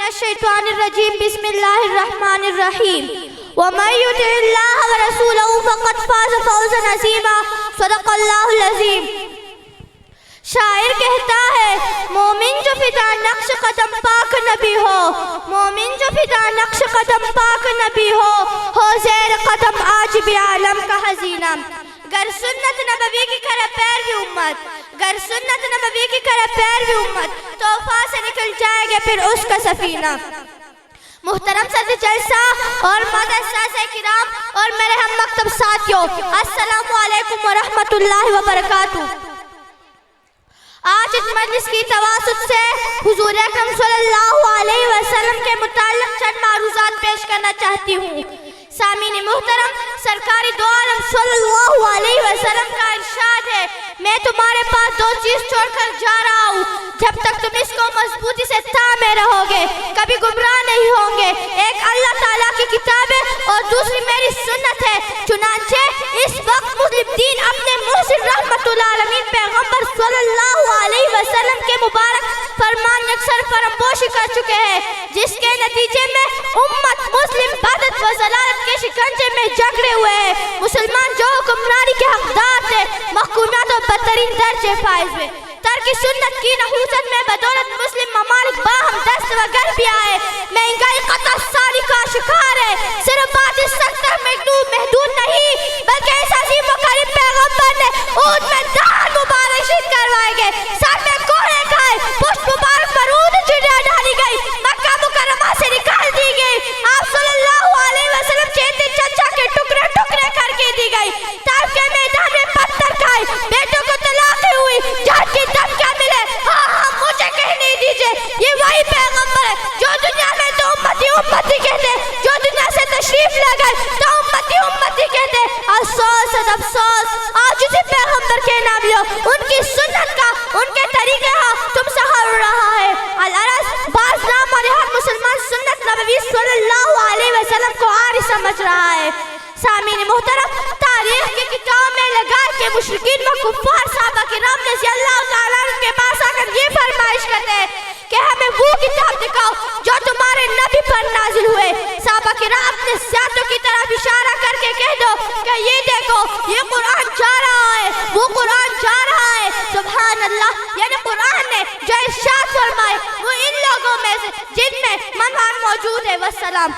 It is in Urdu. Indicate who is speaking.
Speaker 1: الشیطان الرجیم بسم اللہ الرحمن الرحیم وَمَن يُطِعِ اللَّهَ وَرَسُولَهُ فَقَدْ فَازَ فَوْزًا عَظِيمًا صدق اللہ العظیم۔ شاعر کہتا ہے مومن جو فدا نقش قدم پاک نبی ہو، مومن جو فدا نقش قدم پاک نبی ہو زیر قدم آج بھی عالم کا حزینہ۔ گر سنت نبوی کی کرے پیروی امت، گر سنت نبوی کی کرے پیروی امت، توفہ سے نکل جائے گے پھر اس کا سفینہ۔ محترم صدر جلسہ اور مدرسہ کرام اور میرے ہم مکتب ساتھیوں، السلام علیکم ورحمۃ اللہ وبرکاتہ۔ آج اس مجلس کی تواسط سے حضور اکرم صلی اللہ علیہ وسلم کے متعلق چند معروضات پیش کرنا چاہتی ہوں۔ سامعین محترم، سرکاری دو عالم صلی اللہ علیہ وسلم کا ارشاد ہے، میں تمہارے پاس دو چیز چھوڑ کر جا رہا ہوں، جب تک تم اس کو مضبوطی سے تھامے رہو گے کبھی گمراہ نہیں ہوں گے۔ ایک اللہ تعالیٰ کی کتاب ہے اور دوسری میری سنت ہے۔ چنانچہ اس وقت مسلم دین اپنے محسن رحمت العالمین پیغمبر صلی اللہ علیہ وسلم کے مبارک فرمان یکسر فراموشی کر چکے ہیں، جس کے نتیجے میں امت مسلم بدعت و ضلالت کے شکنجے میں جکڑے ہوئے ہیں۔ مسلمان جو حکمرانی کے حقدار تھے محکومیت و بدترین درجے فائز ہوئے۔ ترک سنت کی نحوست میں بدولت مسلم ممالک باہم دست و گربی آئے، مہنگائی قطع سالی کا شکار ہے۔ صرف بات اس سکتر محدود نہیں بلکہ اس عظیم و کریم پیغمبر نے اونٹ میں دان مبارک شید کروائے گئے، ساتھ میں کوڑے کھائے، پشت مبارک پر اونٹ چڑیا ڈالی گئی، مکہ مکرمہ سے نکال دی گئی۔ آپ صلی اللہ علیہ وسلم چیتے چچا کے ٹکڑے ٹکڑے کر کے دی گئی، طائف کے میدان میں پتھر کھائے، بیٹوں کو طلاقیں ہوئی، جان کی دم کیا ملے، ہاں مجھے کہنے دیجئے یہ وہی پیغمبر ہے جو دنیا میں تو امتی کہتے، جو دنیا سے تشریف لے گئے تو امتی کہتے۔ افسوس افسوس، آج اسی پیغمبر کے نامیوں ان کی سنت کا، ان کے طریقے کا تم سے ہر رہا ہے۔ العرض بعض نام اور ہر مسلمان سنت نبوی صلی اللہ علیہ وسلم کو عاری سمجھ رہا ہے۔ سامعین محترم، تاریخ کی کتاب میں لگا کے مشرکین و کفار صحابہ کرام رضی اللہ تعالیٰ عنہ کے پاس آ کر یہ فرمائش کرتے ہیں کہ ہمیں وہ کتاب دکھاؤ جو تمہارے نبی پر نازل ہوئے۔ صحابہ کرام اپنے ساتھیوں کی طرف اشارہ کر کے کہہ دو کہ یہ دیکھو یہ قرآن جا رہا ہے، وہ قرآن جا رہا ہے۔ سبحان اللہ، یعنی قرآن نے جو ارشاد فرمائے وہ ان لوگوں میں سے جن میں من موجود ہے۔ والسلام۔